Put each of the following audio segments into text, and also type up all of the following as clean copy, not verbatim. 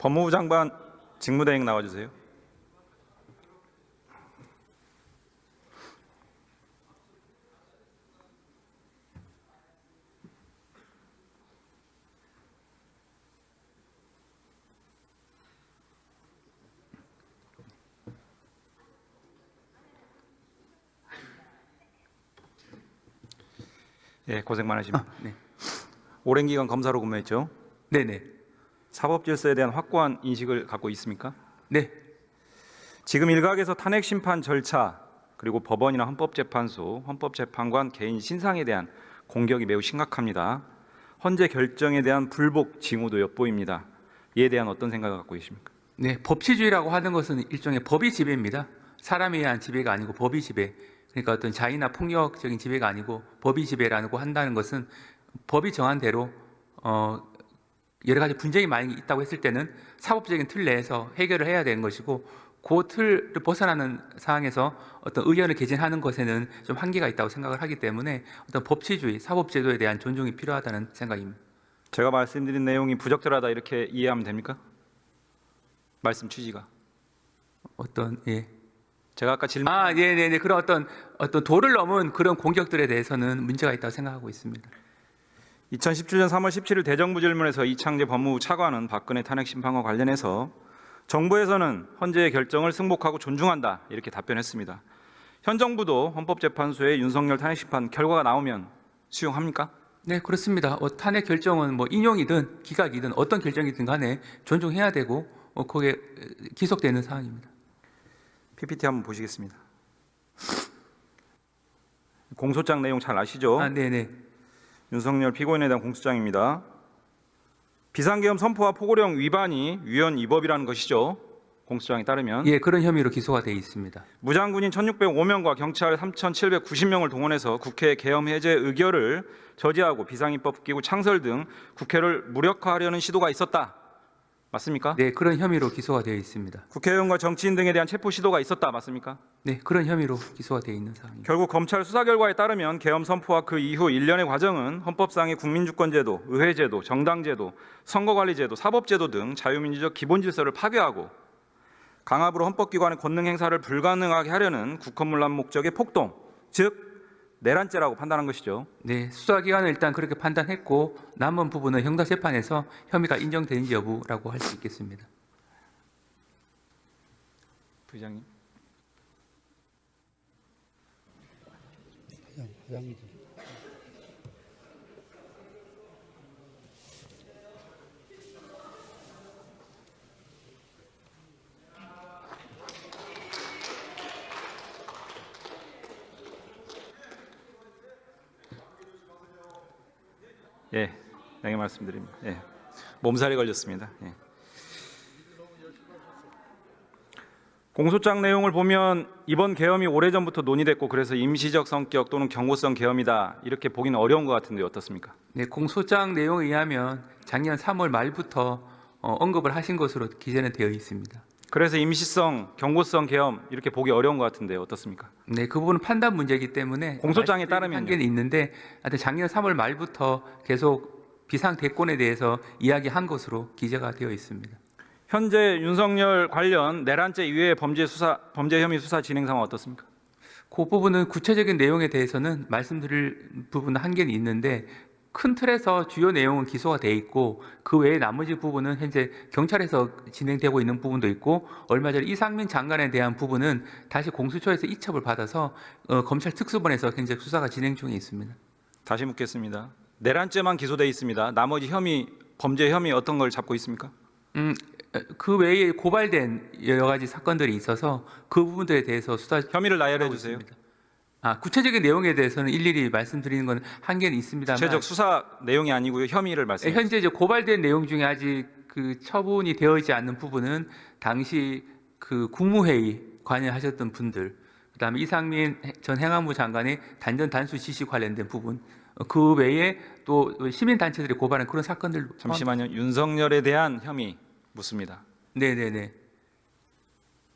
법무부 장관 직무대행 나와주세요. 예, 고생 많으십니다. 네. 오랜 기간 검사로 근무했죠. 네네. 사법 질서에 대한 확고한 인식을 갖고 있습니까? 네. 지금 일각에서 탄핵 심판 절차 그리고 법원이나 헌법재판소, 헌법재판관 개인 신상에 대한 공격이 매우 심각합니다. 헌재 결정에 대한 불복 징후도 엿보입니다. 이에 대한 어떤 생각을 갖고 계십니까? 네. 법치주의라고 하는 것은 일종의 법이 지배입니다. 사람에 의한 지배가 아니고 법이 지배. 그러니까 어떤 자의나 폭력적인 지배가 아니고 법이 지배라고 한다는 것은 법이 정한 대로 여러 가지 분쟁이 많이 있다고 했을 때는 사법적인 틀 내에서 해결을 해야 되는 것이고, 그 틀을 벗어나는 상황에서 어떤 의견을 개진하는 것에는 좀 한계가 있다고 생각을 하기 때문에 어떤 법치주의, 사법제도에 대한 존중이 필요하다는 생각입니다. 제가 말씀드린 내용이 부적절하다 이렇게 이해하면 됩니까? 말씀 취지가. 예. 제가 아까 질문 네네네. 그런 어떤 도를 넘은 그런 공격들에 대해서는 문제가 있다고 생각하고 있습니다. 2017년 3월 17일 대정부 질문에서 이창재 법무부 차관은 박근혜 탄핵 심판과 관련해서 정부에서는 헌재의 결정을 승복하고 존중한다 이렇게 답변했습니다. 현 정부도 헌법재판소의 윤석열 탄핵 심판 결과가 나오면 수용합니까? 네, 그렇습니다. 탄핵 결정은 뭐 인용이든 기각이든 어떤 결정이든 간에 존중해야 되고 거기에 기속되는 사항입니다. PPT 한번 보시겠습니다. 공소장 내용 잘 아시죠? 네네. 윤석열 피고인에 대한 공소장입니다. 비상계엄 선포와 포고령 위반이 위헌 위법이라는 것이죠. 공소장에 따르면 예, 그런 혐의로 기소가 되어 있습니다. 무장군인 1,605명과 경찰 3,790명을 동원해서 국회 계엄 해제 의결을 저지하고 비상입법기구 창설 등 국회를 무력화하려는 시도가 있었다. 맞습니까? 네, 그런 혐의로 기소가 되어 있습니다. 국회의원과 정치인 등에 대한 체포 시도가 있었다. 맞습니까? 네, 그런 혐의로 기소가 되어 있는 사항입니다. 결국 검찰 수사 결과에 따르면 계엄 선포와 그 이후 일련의 과정은 헌법상의 국민주권제도, 의회제도, 정당제도, 선거관리제도, 사법제도 등 자유민주적 기본질서를 파괴하고 강압으로 헌법기관의 권능 행사를 불가능하게 하려는 국헌문란 목적의 폭동, 즉 내란죄라고 판단한 것이죠. 네, 수사기관은 일단 그렇게 판단했고 남은 부분은 형사재판에서 혐의가 인정되는지 여부라고 할 수 있겠습니다. 부의장님. 예, 양해 말씀드립니다. 예, 몸살이 걸렸습니다. 예. 공소장 내용을 보면 이번 계엄이 오래전부터 논의됐고 그래서 임시적 성격 또는 경고성 계엄이다 이렇게 보기는 어려운 것 같은데 어떻습니까? 네, 공소장 내용에 의하면 작년 3월 말부터 언급을 하신 것으로 기재는 되어 있습니다. 그래서 임시성, 경고성 계엄 이렇게 보기 어려운 것 같은데 어떻습니까? 네, 그 부분은 판단 문제이기 때문에 공소장에 따르면요. 한계는 있는데 하여튼 작년 3월 말부터 계속 비상대권에 대해서 이야기한 것으로 기재가 되어 있습니다. 현재 윤석열 관련 내란죄 이외의 범죄 혐의 수사 진행 상황 어떻습니까? 그 부분은 구체적인 내용에 대해서는 말씀드릴 부분은 한계는 있는데 큰 틀에서 주요 내용은 기소가 돼 있고 그 외에 나머지 부분은 현재 경찰에서 진행되고 있는 부분도 있고 얼마 전에 이상민 장관에 대한 부분은 다시 공수처에서 이첩을 받아서 검찰 특수본에서 현재 수사가 진행 중에 있습니다. 다시 묻겠습니다. 내란죄만 기소돼 있습니다. 나머지 범죄 혐의 어떤 걸 잡고 있습니까? 그 외에 고발된 여러 가지 사건들이 있어서 그 부분들에 대해서 수사 혐의를 나열해 주세요. 있습니다. 구체적인 내용에 대해서는 일일이 말씀드리는 건 한계는 있습니다만 구체적 수사 내용이 아니고요. 혐의를 말씀해 주세요. 현재 이제 고발된 내용 중에 아직 그 처분이 되어 있지 않는 부분은 당시 그 국무회의 관여하셨던 분들, 그다음에 이상민 전 행안부 장관의 단전 단수 지시 관련된 부분, 그 외에 또 시민단체들이 고발한 그런 사건들. 잠시만요. 윤석열에 대한 혐의 묻습니다. 네네네.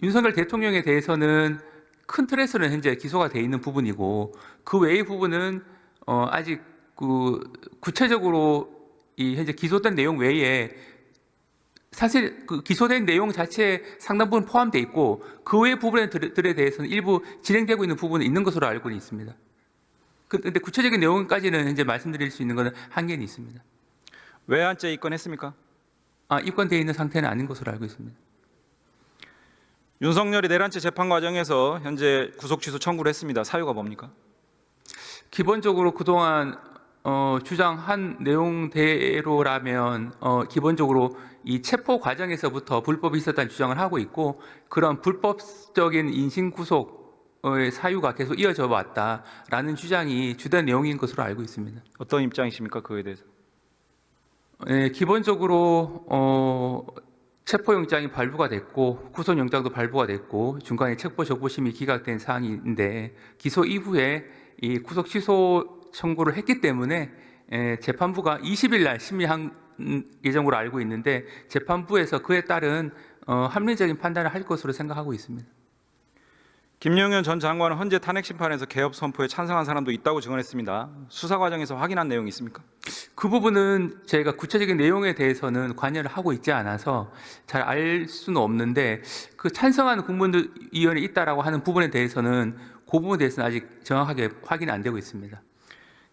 윤석열 대통령에 대해서는 큰 틀에서는 현재 기소가 돼 있는 부분이고 그 외의 부분은 아직 그 구체적으로 이 현재 기소된 내용 외에 사실 그 기소된 내용 자체에 상당 부분 포함되어 있고 그 외 부분들에 대해서는 일부 진행되고 있는 부분이 있는 것으로 알고 있습니다. 그런데 구체적인 내용까지는 현재 말씀드릴 수 있는 것은 한계는 있습니다. 외환죄 입건했습니까? 입건되어 있는 상태는 아닌 것으로 알고 있습니다. 윤석열이 내란죄 재판 과정에서 현재 구속 취소 청구를 했습니다. 사유가 뭡니까? 기본적으로 그동안 주장한 내용대로라면 기본적으로 이 체포 과정에서부터 불법이 있었다는 주장을 하고 있고 그런 불법적인 인신 구속의 사유가 계속 이어져 왔다라는 주장이 주된 내용인 것으로 알고 있습니다. 어떤 입장이십니까? 그에 대해서. 기본적으로 체포영장이 발부가 됐고 구속영장도 발부가 됐고 중간에 체포 적부심이 기각된 사항인데 기소 이후에 이 구속 취소 청구를 했기 때문에 재판부가 20일 날 심리한 예정으로 알고 있는데 재판부에서 그에 따른 합리적인 판단을 할 것으로 생각하고 있습니다. 김용현 전 장관은 헌재 탄핵 심판에서 개업 선포에 찬성한 사람도 있다고 증언했습니다. 수사 과정에서 확인한 내용이 있습니까? 그 부분은 저희가 구체적인 내용에 대해서는 관여를 하고 있지 않아서 잘 알 수는 없는데 그 찬성하는 국무위원이 있다라고 하는 부분에 대해서는 그 부분에 대해서는 아직 정확하게 확인이 안 되고 있습니다.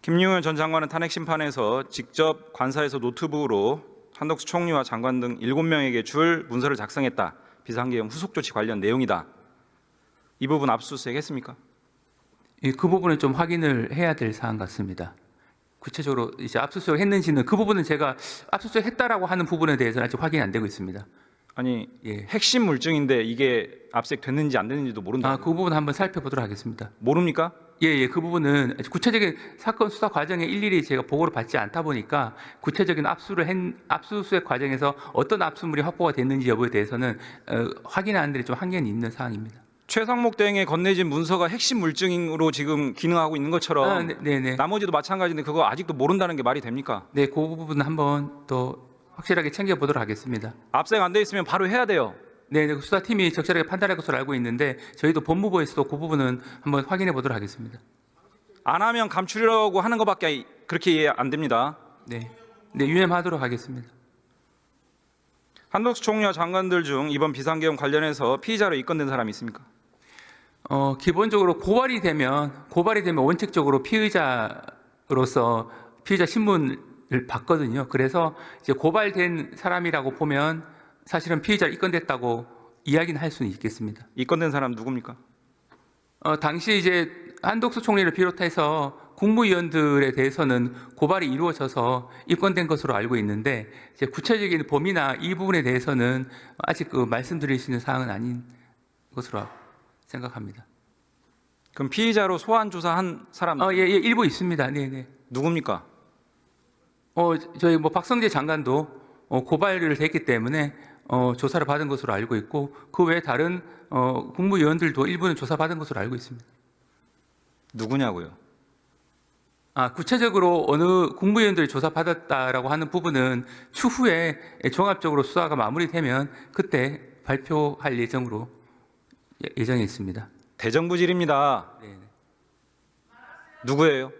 김용현 전 장관은 탄핵 심판에서 직접 관사에서 노트북으로 한덕수 총리와 장관 등 7명에게 줄 문서를 작성했다. 비상계엄 후속 조치 관련 내용이다. 이 부분 압수수색 했습니까? 그 부분은 좀 확인을 해야 될 사안 같습니다. 구체적으로 이제 압수수색 했는지는 그 부분은 제가 압수수색 했다라고 하는 부분에 대해서는 아직 확인이 안 되고 있습니다. 아니 핵심 물증인데 이게 압색됐는지 안 됐는지도 모른다. 그 부분 한번 살펴보도록 하겠습니다. 모릅니까? 그 부분은 구체적인 사건 수사 과정에 일일이 제가 보고를 받지 않다 보니까 구체적인 압수수색 과정에서 어떤 압수물이 확보가 됐는지 여부에 대해서는 확인하는 데 좀 한계는 있는 사항입니다. 최상목 대행에 건네진 문서가 핵심 물증으로 지금 기능하고 있는 것처럼 네네. 나머지도 마찬가지인데 그거 아직도 모른다는 게 말이 됩니까? 네, 그 부분 한번 더 확실하게 챙겨보도록 하겠습니다. 압색 안 돼 있으면 바로 해야 돼요. 네, 수사팀이 적절하게 판단할 것으로 알고 있는데 저희도 법무부에서도 그 부분은 한번 확인해 보도록 하겠습니다. 안 하면 감추려고 하는 것밖에 그렇게 이해 안 됩니다. 네, 유념하도록 하겠습니다. 한덕수 총리와 장관들 중 이번 비상계엄 관련해서 피의자로 입건된 사람이 있습니까? 기본적으로 고발이 되면 원칙적으로 피의자로서 피의자 신문을 받거든요. 그래서 이제 고발된 사람이라고 보면 사실은 피의자로 입건됐다고 이야기는 할 수는 있겠습니다. 입건된 사람 누굽니까? 당시 이제 한덕수 총리를 비롯해서 국무위원들에 대해서는 고발이 이루어져서 입건된 것으로 알고 있는데 이제 구체적인 범위나 이 부분에 대해서는 아직 말씀드릴 수 있는 사항은 아닌 것으로 생각합니다. 그럼 피의자로 소환 조사한 사람 일부 있습니다. 네네. 누굽니까? 저희 박성재 장관도 고발을 됐기 때문에 조사를 받은 것으로 알고 있고 그 외에 다른 국무위원들도 일부는 조사받은 것으로 알고 있습니다. 누구냐고요? 구체적으로 어느 국무위원들이 조사받았다라고 하는 부분은 추후에 종합적으로 수사가 마무리되면 그때 발표할 예정에 있습니다. 대정부질입니다. 네. 누구예요?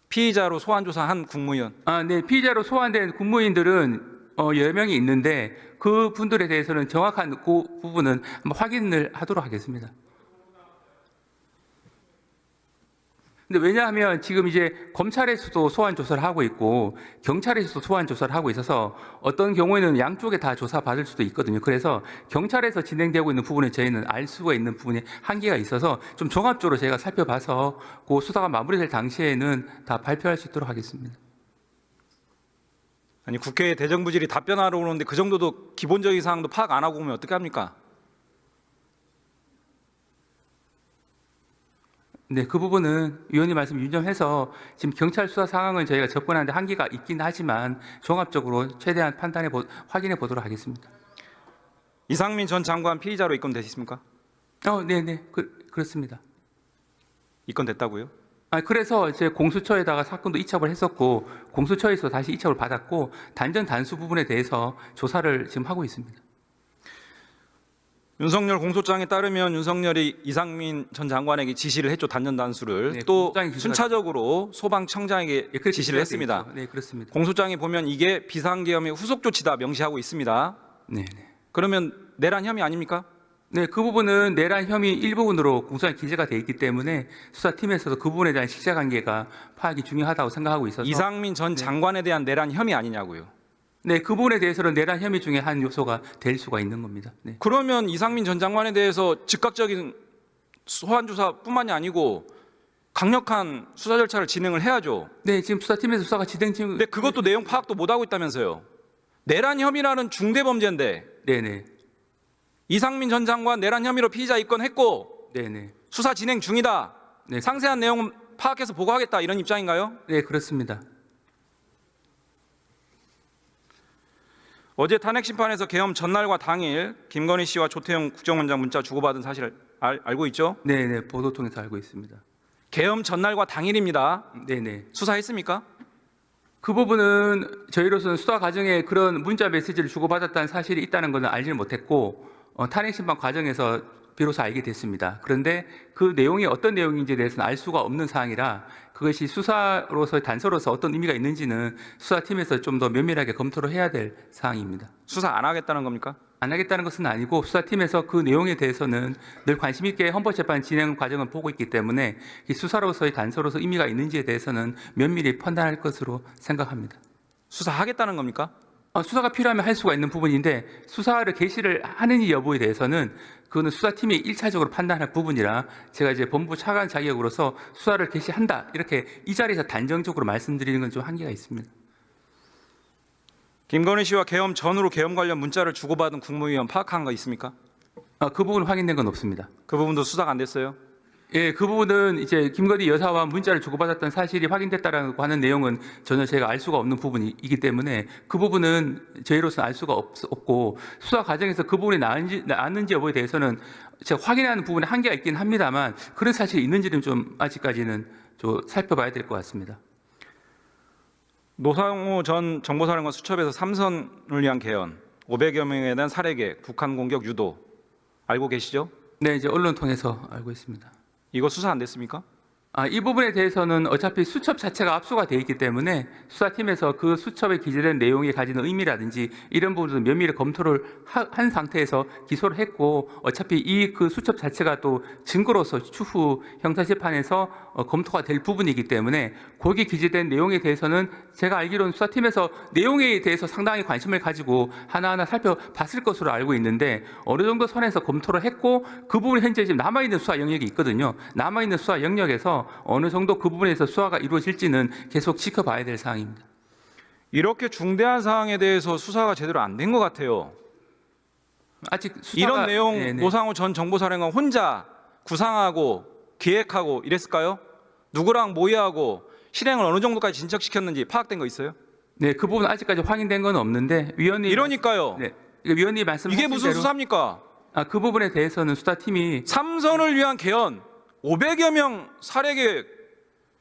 피의자로 소환 조사한 국무위원. 네, 피의자로 소환된 국무위원들은 여러 명이 있는데 그 분들에 대해서는 정확한 그 부분은 한번 확인을 하도록 하겠습니다. 근데 왜냐하면 지금 이제 검찰에서도 소환 조사를 하고 있고 경찰에서도 소환 조사를 하고 있어서 어떤 경우에는 양쪽에 다 조사 받을 수도 있거든요. 그래서 경찰에서 진행되고 있는 부분에 저희는 알 수가 있는 부분에 한계가 있어서 좀 종합적으로 제가 살펴봐서 그 수사가 마무리될 당시에는 다 발표할 수 있도록 하겠습니다. 아니 국회에 대정부질이 답변하러 오는데 그 정도도 기본적인 사항도 파악 안 하고 오면 어떻게 합니까? 네, 그 부분은 위원님 말씀 유념해서 지금 경찰 수사 상황은 저희가 접근하는데 한계가 있긴 하지만 종합적으로 최대한 확인해 보도록 하겠습니다. 이상민 전 장관 피의자로 입건되셨습니까? 네, 그렇습니다. 입건됐다고요? 그래서 이제 공수처에다가 사건도 이첩을 했었고 공수처에서 다시 이첩을 받았고 단전 단수 부분에 대해서 조사를 지금 하고 있습니다. 윤석열 공소장에 따르면 윤석열이 이상민 전 장관에게 지시를 했죠. 단전 단수를. 네, 또 공소장이 기소가- 순차적으로 소방청장에게 그렇게 지시를 했습니다. 네, 그렇습니다. 공소장에 보면 이게 비상계엄의 후속 조치다 명시하고 있습니다. 네, 네. 그러면 내란 혐의 아닙니까? 네, 그 부분은 내란 혐의 일부분으로 공소장에 기재가 돼 있기 때문에 수사팀에서도 그 부분에 대한 실체관계가 파악이 중요하다고 생각하고 있어서 이상민 전 장관에 대한 내란 혐의 아니냐고요. 네, 그 부분에 대해서는 내란 혐의 중에 한 요소가 될 수가 있는 겁니다. 네. 그러면 이상민 전 장관에 대해서 즉각적인 소환 조사뿐만이 아니고 강력한 수사 절차를 진행을 해야죠. 네, 지금 수사팀에서 수사가 진행 중. 근데 그것도 내용 파악도 못 하고 있다면서요. 내란 혐의라는 중대 범죄인데 네, 네, 이상민 전 장관 내란 혐의로 피의자 입건했고 네, 네, 수사 진행 중이다. 네. 상세한 내용은 파악해서 보고하겠다 이런 입장인가요? 네, 그렇습니다. 어제 탄핵 심판에서 계엄 전날과 당일 김건희 씨와 조태용 국정원장 문자 주고받은 사실을 알고 있죠? 네, 네, 보도 통해서 알고 있습니다. 계엄 전날과 당일입니다. 네, 네. 수사했습니까? 그 부분은 저희로서는 수사 과정에 그런 문자 메시지를 주고받았다는 사실이 있다는 것은 알지는 못했고 탄핵 심판 과정에서 비로소 알게 됐습니다. 그런데 그 내용이 어떤 내용인지에 대해서는 알 수가 없는 사항이라 그것이 수사로서의 단서로서 어떤 의미가 있는지는 수사팀에서 좀 더 면밀하게 검토를 해야 될 사항입니다. 수사 안 하겠다는 겁니까? 안 하겠다는 것은 아니고 수사팀에서 그 내용에 대해서는 늘 관심 있게 헌법재판 진행 과정을 보고 있기 때문에 이 수사로서의 단서로서 의미가 있는지에 대해서는 면밀히 판단할 것으로 생각합니다. 수사하겠다는 겁니까? 수사가 필요하면 할 수가 있는 부분인데 수사를 개시를 하느니 여부에 대해서는 그거는 수사팀이 1차적으로 판단할 부분이라 제가 이제 본부 차관 자격으로서 수사를 개시한다 이렇게 이 자리에서 단정적으로 말씀드리는 건 좀 한계가 있습니다. 김건희 씨와 계엄 전후로 계엄 관련 문자를 주고받은 국무위원 파악한 거 있습니까? 그 부분은 확인된 건 없습니다. 그 부분도 수사가 안 됐어요? 예, 그 부분은 이제 김건희 여사와 문자를 주고받았던 사실이 확인됐다라고 하는 내용은 전혀 제가 알 수가 없는 부분이기 때문에 그 부분은 저희로서는 알 수가 없고 수사 과정에서 그 부분이 나왔는지 여부에 대해서는 제가 확인하는 부분에 한계가 있긴 합니다만 그런 사실이 있는지는 좀 아직까지는 좀 살펴봐야 될 것 같습니다. 노상호 전 정보사령관 수첩에서 삼선을 위한 개헌, 500여 명에 대한 살해계, 북한 공격 유도 알고 계시죠? 네, 이제 언론 통해서 알고 있습니다. 이거 수사 안 됐습니까? 이 부분에 대해서는 어차피 수첩 자체가 압수가 되어 있기 때문에 수사팀에서 그 수첩에 기재된 내용이 가지는 의미라든지 이런 부분을 면밀히 검토를 한 상태에서 기소를 했고 어차피 그 수첩 자체가 또 증거로서 추후 형사재판에서 검토가 될 부분이기 때문에 거기에 기재된 내용에 대해서는 제가 알기로는 수사팀에서 내용에 대해서 상당히 관심을 가지고 하나하나 살펴봤을 것으로 알고 있는데 어느 정도 선에서 검토를 했고 그 부분이 현재 지금 남아있는 수사 영역이 있거든요. 남아있는 수사 영역에서 어느 정도 그 부분에서 수사가 이루어질지는 계속 지켜봐야 될 사항입니다. 이렇게 중대한 사항에 대해서 수사가 제대로 안 된 것 같아요. 아직 수사가 이런 내용 네네. 노상호 전 정보사령관 혼자 구상하고 기획하고 이랬을까요? 누구랑 모의하고 실행을 어느 정도까지 진척시켰는지 파악된 거 있어요? 네, 그 부분 아직까지 확인된 건 없는데 위원님 이러니까요. 네, 위원님 말씀하신 이게 무슨 대로 수사입니까? 그 부분에 대해서는 수사팀이 삼선을 위한 개헌, 500여 명 살해 계획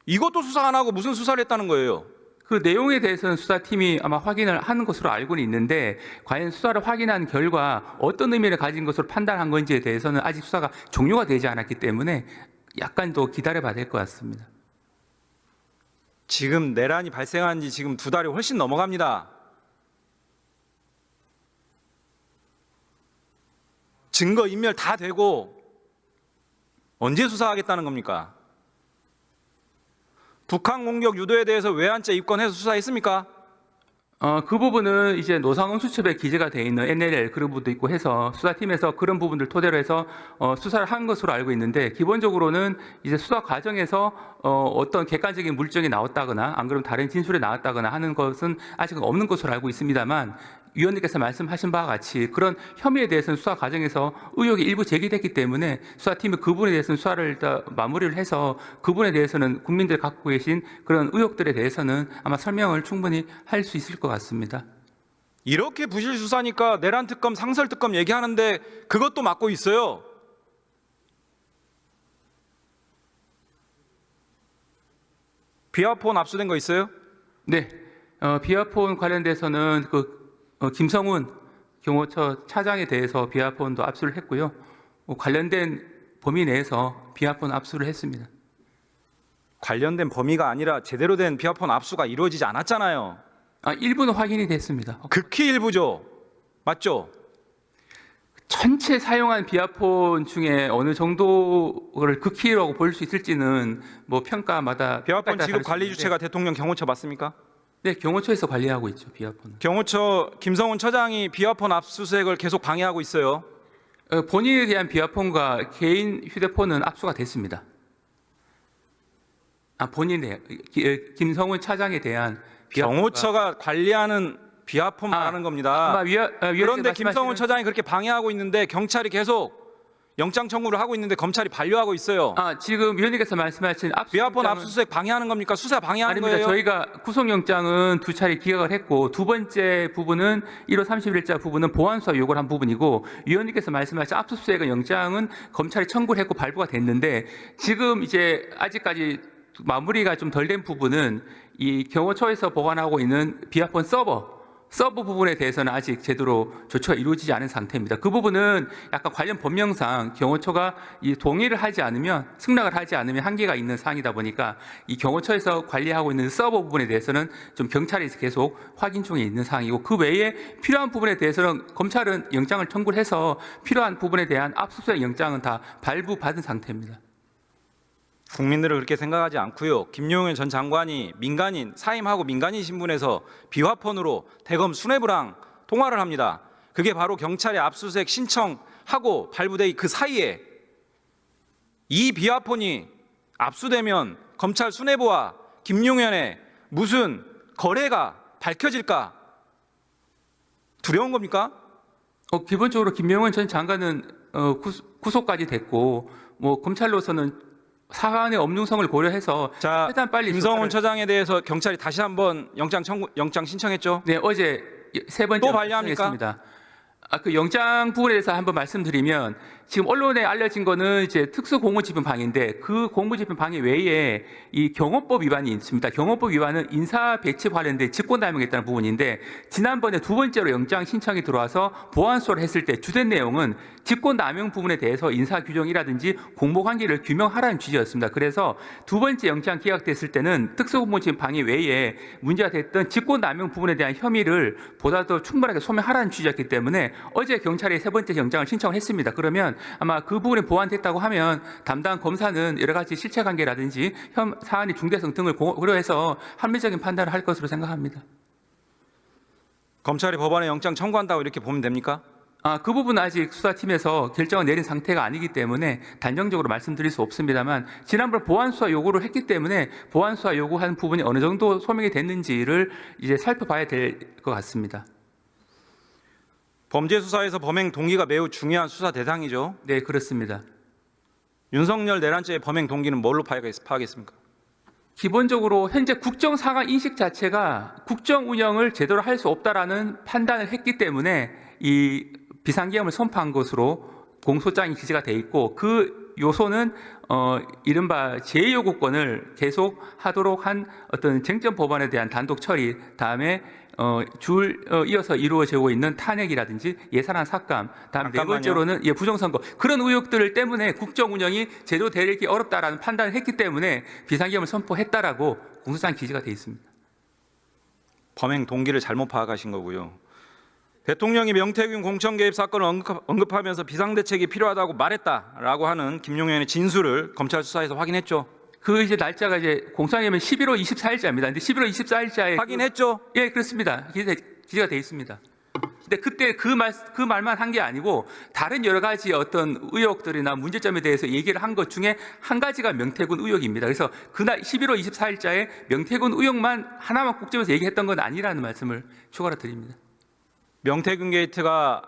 이것도 수사 안 하고 무슨 수사를 했다는 거예요? 그 내용에 대해서는 수사팀이 아마 확인을 하는 것으로 알고는 있는데 과연 수사를 확인한 결과 어떤 의미를 가진 것으로 판단한 건지에 대해서는 아직 수사가 종료가 되지 않았기 때문에 약간 더 기다려봐야 될 것 같습니다. 지금 내란이 발생한 지 지금 2달이 훨씬 넘어갑니다. 증거 인멸 다 되고 언제 수사하겠다는 겁니까? 북한 공격 유도에 대해서 외환죄 입건해서 수사했습니까? 그 부분은 이제 노상훈 수첩에 기재가 돼 있는 NLL 그런 부분도 있고 해서 수사팀에서 그런 부분들 토대로 해서 수사를 한 것으로 알고 있는데 기본적으로는 이제 수사 과정에서 어떤 객관적인 물증이 나왔다거나 안 그러면 다른 진술이 나왔다거나 하는 것은 아직은 없는 것으로 알고 있습니다만 위원님께서 말씀하신 바와 같이 그런 혐의에 대해서는 수사 과정에서 의혹이 일부 제기됐기 때문에 수사팀이 그 부분에 대해서는 수사를 일단 마무리를 해서 그 부분에 대해서는 국민들 갖고 계신 그런 의혹들에 대해서는 아마 설명을 충분히 할 수 있을 것 같습니다. 이렇게 부실 수사니까 내란 특검, 상설 특검 얘기하는데 그것도 맡고 있어요. 비아폰 압수된 거 있어요? 네, 비아폰 관련돼서는 김성훈 경호처 차장에 대해서 비아폰도 압수를 했고요. 관련된 범위 내에서 비아폰 압수를 했습니다. 관련된 범위가 아니라 제대로 된 비아폰 압수가 이루어지지 않았잖아요. 일부는 확인이 됐습니다. 극히 일부죠. 맞죠? 전체 사용한 비아폰 중에 어느 정도를 극히라고 볼 수 있을지는 뭐 평가마다 비아폰 평가에 따라 지급 다를 수 관리 있는데, 주체가 대통령 경호처 맞습니까? 네, 경호처에서 관리하고 있죠, 비아폰은. 경호처 김성훈 처장이 비아폰 압수수색을 계속 방해하고 있어요. 본인에 대한 비아폰과 개인 휴대폰은 압수가 됐습니다. 본인에 김성훈 차장에 대한 비아폰과 경호처가 관리하는 비아폰 말하는 겁니다. 아마 그런데 김성훈 처장이 그렇게 방해하고 있는데 경찰이 계속 영장 청구를 하고 있는데 검찰이 반려하고 있어요. 지금 위원님께서 말씀하신 비아폰 압수수색 방해하는 겁니까? 수사 방해하는 아닙니다. 거예요? 저희가 구속영장은 두 차례 기각을 했고, 두 번째 부분은 1월 30일자 부분은 보완수사 요구를 한 부분이고, 위원님께서 말씀하신 압수수색은 영장은 검찰이 청구를 했고 발부가 됐는데, 지금 이제 아직까지 마무리가 좀 덜 된 부분은 이 경호처에서 보관하고 있는 비아폰 서버 부분에 대해서는 아직 제대로 조처가 이루어지지 않은 상태입니다. 그 부분은 약간 관련 법령상 경호처가 이 동의를 하지 않으면, 승낙을 하지 않으면 한계가 있는 사항이다 보니까 이 경호처에서 관리하고 있는 서버 부분에 대해서는 좀 경찰에서 계속 확인 중에 있는 사항이고, 그 외에 필요한 부분에 대해서는 검찰은 영장을 청구를 해서 필요한 부분에 대한 압수수색 영장은 다 발부받은 상태입니다. 국민들은 그렇게 생각하지 않고요. 김용현 전 장관이 민간인 사임하고 민간인 신분에서 비화폰으로 대검 수뇌부랑 통화를 합니다. 그게 바로 경찰에 압수수색 신청하고 발부되기 그 사이에 이 비화폰이 압수되면 검찰 수뇌부와 김용현의 무슨 거래가 밝혀질까 두려운 겁니까? 기본적으로 김용현 전 장관은 구속까지 됐고, 뭐 검찰로서는 사안의 엄중성을 고려해서 자, 최대한 빨리 김성훈 처장에 대해서 경찰이 다시 한번 영장 신청했죠. 네, 어제 세 번째 또 반려합니까? 신청했습니다. 그 영장 부분에 대해서 한번 말씀드리면, 지금 언론에 알려진 거는 이제 특수공무집행방해인데, 그 공무집행방해 외에 이 경호법 위반이 있습니다. 경호법 위반은 인사 배치 관련된 직권남용했다는 부분인데, 지난번에 두 번째로 영장 신청이 들어와서 보완수를 했을 때 주된 내용은 직권남용 부분에 대해서 인사 규정이라든지 공모관계를 규명하라는 취지였습니다. 그래서 두 번째 영장 기각됐을 때는 특수공무집행방해 외에 문제가 됐던 직권남용 부분에 대한 혐의를 보다 더 충분하게 소명하라는 취지였기 때문에 어제 경찰이 세 번째 영장을 신청을 했습니다. 그러면 아마 그 부분이 보완됐다고 하면 담당 검사는 여러 가지 실체관계라든지 사안의 중대성 등을 고려해서 합리적인 판단을 할 것으로 생각합니다. 검찰이 법원에 영장 청구한다고 이렇게 보면 됩니까? 그 부분은 아직 수사팀에서 결정을 내린 상태가 아니기 때문에 단정적으로 말씀드릴 수 없습니다만, 지난번 보완수사 요구를 했기 때문에 보완수사 요구한 부분이 어느 정도 소명이 됐는지를 이제 살펴봐야 될 것 같습니다. 범죄 수사에서 범행 동기가 매우 중요한 수사 대상이죠. 네, 그렇습니다. 윤석열 내란죄의 범행 동기는 뭘로 파악했습니까? 기본적으로 현재 국정 상황 인식 자체가 국정 운영을 제대로 할 수 없다라는 판단을 했기 때문에 이 비상계엄을 선포한 것으로 공소장이 기재가 돼 있고, 그 요소는 이른바 제2요구권을 계속 하도록 한 어떤 쟁점 법안에 대한 단독 처리, 다음에 이어서 이루어지고 있는 탄핵이라든지 예산안 삭감, 다음 네 번째로는 부정선거, 그런 의혹들 때문에 국정 운영이 제대로 되기 어렵다라는 판단을 했기 때문에 비상계엄을 선포했다라고 공소장 기재가 돼 있습니다. 범행 동기를 잘못 파악하신 거고요. 대통령이 명태균 공천 개입 사건을 언급하면서 비상대책이 필요하다고 말했다라고 하는 김용현의 진술을 검찰 수사에서 확인했죠. 그 이제 날짜가 이제 공소장이면 11월 24일자입니다. 근데 11월 24일자에 확인했죠? 예, 그렇습니다. 기재가 돼 있습니다. 근데 그때 그 말만 한 게 아니고 다른 여러 가지 어떤 의혹들이나 문제점에 대해서 얘기를 한 것 중에 한 가지가 명태균 의혹입니다. 그래서 그날 11월 24일자에 명태균 의혹만 하나만 꼭 집어서 얘기했던 건 아니라는 말씀을 추가로 드립니다. 명태균 게이트가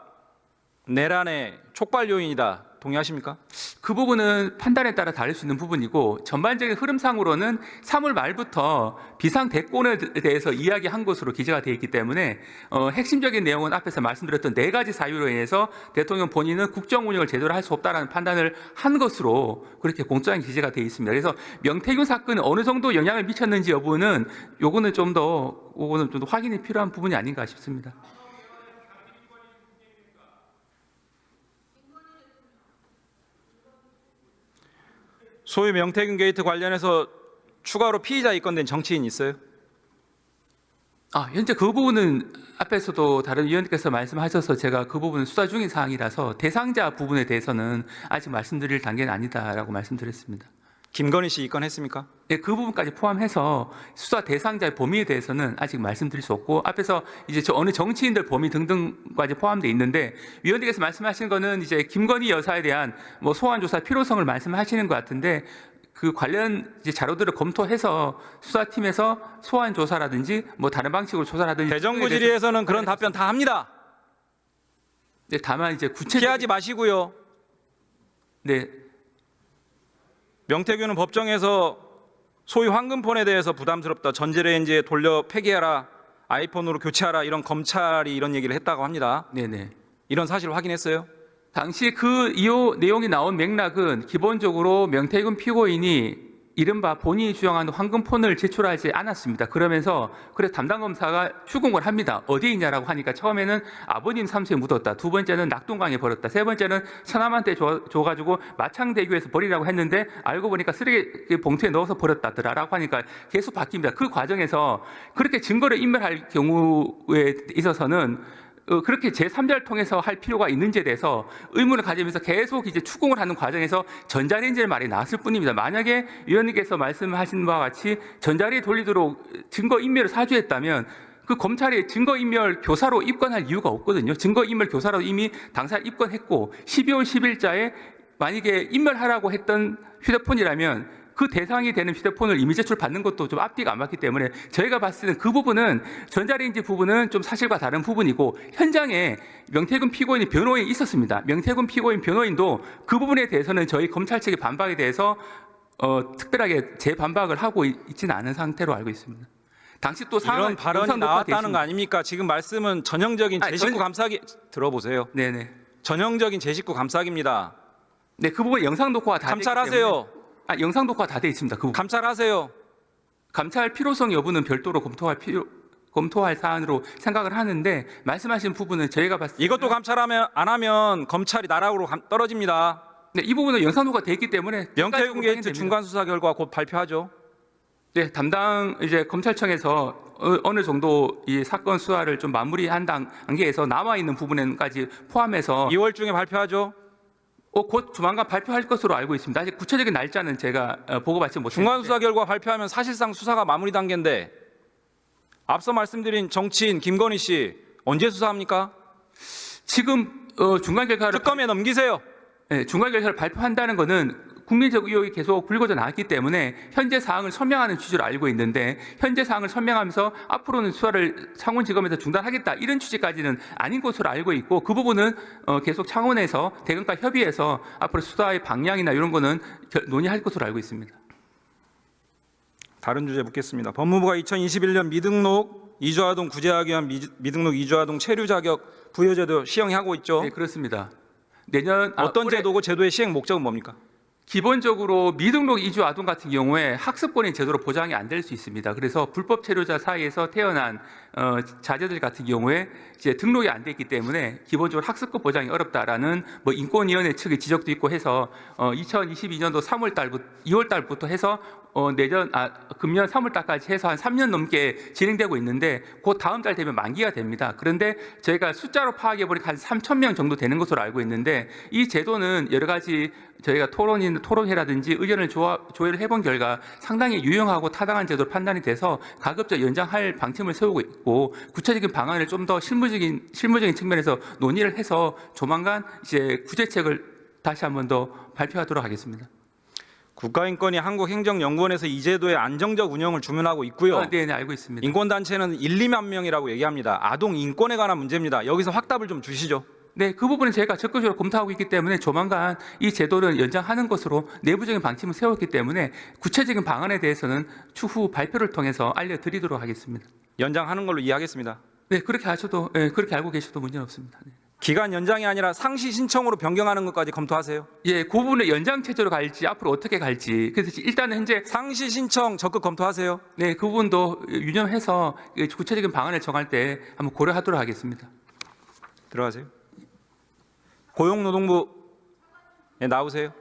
내란의 촉발 요인이다. 동의하십니까? 그 부분은 판단에 따라 다를 수 있는 부분이고, 전반적인 흐름상으로는 3월 말부터 비상대권에 대해서 이야기한 것으로 기재가 되어 있기 때문에 핵심적인 내용은 앞에서 말씀드렸던 네 가지 사유로 인해서 대통령 본인은 국정 운영을 제대로 할 수 없다라는 판단을 한 것으로 그렇게 공소장에 기재가 되어 있습니다. 그래서 명태균 사건이 어느 정도 영향을 미쳤는지 여부는 요거는 좀 더 확인이 필요한 부분이 아닌가 싶습니다. 소위 명태균 게이트 관련해서 추가로 피의자 입건된 정치인 있어요? 현재 그 부분은 앞에서도 다른 위원님께서 말씀하셔서 제가 그 부분은 수사 중인 사항이라서 대상자 부분에 대해서는 아직 말씀드릴 단계는 아니다라고 말씀드렸습니다. 김건희 씨 입건했습니까? 네, 그 부분까지 포함해서 수사 대상자의 범위에 대해서는 아직 말씀드릴 수 없고 앞에서 이제 어느 정치인들 범위 등등까지 포함되어 있는데 위원님께서 말씀하신 거는 이제 김건희 여사에 대한 뭐 소환 조사 필요성을 말씀하시는 것 같은데 그 관련 이제 자료들을 검토해서 수사팀에서 소환 조사라든지 뭐 다른 방식으로 조사라든지 대정부 질의에서는 그런 답변 다 합니다. 네, 다만 이제 구체적인 피하지 마시고요. 네, 명태균은 법정에서 소위 황금폰에 대해서 부담스럽다. 전자레인지에 돌려 폐기하라. 아이폰으로 교체하라. 이런 검찰이 이런 얘기를 했다고 합니다. 네네. 이런 사실을 확인했어요? 당시 그 이후 내용이 나온 맥락은 기본적으로 명태균 피고인이 이른바 본인이 주장하는 황금폰을 제출하지 않았습니다. 그러면서 그래서 담당 검사가 추궁을 합니다. 어디에 있냐라고 하니까 처음에는 아버님 사무실에 묻었다. 두 번째는 낙동강에 버렸다. 세 번째는 처남한테 줘가지고 마창대교에서 버리라고 했는데 알고 보니까 쓰레기 봉투에 넣어서 버렸다더라라고 하니까 계속 바뀝니다. 그 과정에서 그렇게 증거를 인멸할 경우에 있어서는 그렇게 제3자를 통해서 할 필요가 있는지에 대해서 의문을 가지면서 계속 이제 추궁을 하는 과정에서 전자레인지의 말이 나왔을 뿐입니다. 만약에 위원님께서 말씀하신 바와 같이 전자레인지 돌리도록 증거인멸을 사주했다면 그 검찰이 증거인멸 교사로 입건할 이유가 없거든요. 증거인멸 교사로 이미 당사 입건했고 12월 10일자에 만약에 인멸하라고 했던 휴대폰이라면 그 대상이 되는 휴대폰을 이미 제출받는 것도 좀 앞뒤가 안 맞기 때문에 저희가 봤을 때는 그 부분은 전자레인지 부분은 좀 사실과 다른 부분이고 현장에 명태균 피고인이 변호인이 있었습니다. 명태균 피고인 변호인도 그 부분에 대해서는 저희 검찰 측의 반박에 대해서 특별하게 재반박을 하고 있지는 않은 상태로 알고 있습니다. 당시 또 이런 발언이 나왔다는 거 아닙니까? 지금 말씀은 전형적인 제19 감사기 들어보세요. 네네. 전형적인 제19 감사기입니다. 네, 그 부분 영상 녹화가 다 감찰하세요. 영상 녹화가 다 돼 있습니다. 그 부분. 감찰하세요. 감찰 필요성 여부는 별도로 검토할 사안으로 생각을 하는데 말씀하신 부분은 저희가 봤을 때 이것도 감찰하면 안 하면 검찰이 나락으로 떨어집니다. 네, 이 부분은 영상 녹화가 돼 있기 때문에 명태균 게이트 중간 수사 결과 곧 발표하죠. 네, 담당 이제 검찰청에서 어느 정도 이 사건 수사를 좀 마무리한 단계에서 남아 있는 부분까지 포함해서 2월 중에 발표하죠. 곧 조만간 발표할 것으로 알고 있습니다. 아직 구체적인 날짜는 제가 보고받지 못했는데 중간 수사 결과 발표하면 사실상 수사가 마무리 단계인데 앞서 말씀드린 정치인 김건희 씨 언제 수사합니까? 지금 중간 결과를 특검에 넘기세요. 네, 중간 결과를 발표한다는 것은 국민적 의혹이 계속 불거져 나왔기 때문에 현재 사항을 설명하는 취지로 알고 있는데 현재 사항을 설명하면서 앞으로는 수사를 창원지검에서 중단하겠다 이런 취지까지는 아닌 것으로 알고 있고 그 부분은 계속 창원에서 대검과 협의해서 앞으로 수사의 방향이나 이런 거는 논의할 것으로 알고 있습니다. 다른 주제 묻겠습니다. 법무부가 2021년 미등록 이주아동 구제하기 위한 미등록 이주아동 체류 자격 부여 제도 시행하고 있죠. 네, 그렇습니다. 내년 어떤 올해 제도고 제도의 시행 목적은 뭡니까? 기본적으로 미등록 이주 아동 같은 경우에 학습권이 제대로 보장이 안 될 수 있습니다. 그래서 불법 체류자 사이에서 태어난 자녀들 같은 경우에 이제 등록이 안 돼 있기 때문에 기본적으로 학습권 보장이 어렵다라는 뭐 인권위원회 측의 지적도 있고 해서 2022년도 2월 달부터 해서 금년 3월 달까지 해서 한 3년 넘게 진행되고 있는데 곧 다음 달 되면 만기가 됩니다. 그런데 저희가 숫자로 파악해 보니까 한 3,000명 정도 되는 것으로 알고 있는데 이 제도는 여러 가지 저희가 토론회라든지 의견을 조회를 해본 결과 상당히 유용하고 타당한 제도로 판단이 돼서 가급적 연장할 방침을 세우고 있고 구체적인 방안을 좀 더 실무적인 측면에서 논의를 해서 조만간 이제 구제책을 다시 한 번 더 발표하도록 하겠습니다. 국가인권위 한국행정연구원에서 이 제도의 안정적 운영을 주문하고 있고요. 네, 알고 있습니다. 인권단체는 2만 명이라고 얘기합니다. 아동 인권에 관한 문제입니다. 여기서 확답을 좀 주시죠. 네, 그 부분은 제가 적극적으로 검토하고 있기 때문에 조만간 이 제도를 연장하는 것으로 내부적인 방침을 세웠기 때문에 구체적인 방안에 대해서는 추후 발표를 통해서 알려드리도록 하겠습니다. 연장하는 걸로 이해하겠습니다. 네, 그렇게 알고 계셔도 문제는 없습니다. 네. 기간 연장이 아니라 상시 신청으로 변경하는 것까지 검토하세요. 예, 그 부분에 연장 체제로 갈지 앞으로 어떻게 갈지 그래서 일단은 현재 상시 신청 적극 검토하세요. 네, 그 부분도 유념해서 구체적인 방안을 정할 때 한번 고려하도록 하겠습니다. 들어가세요. 고용노동부 나오세요.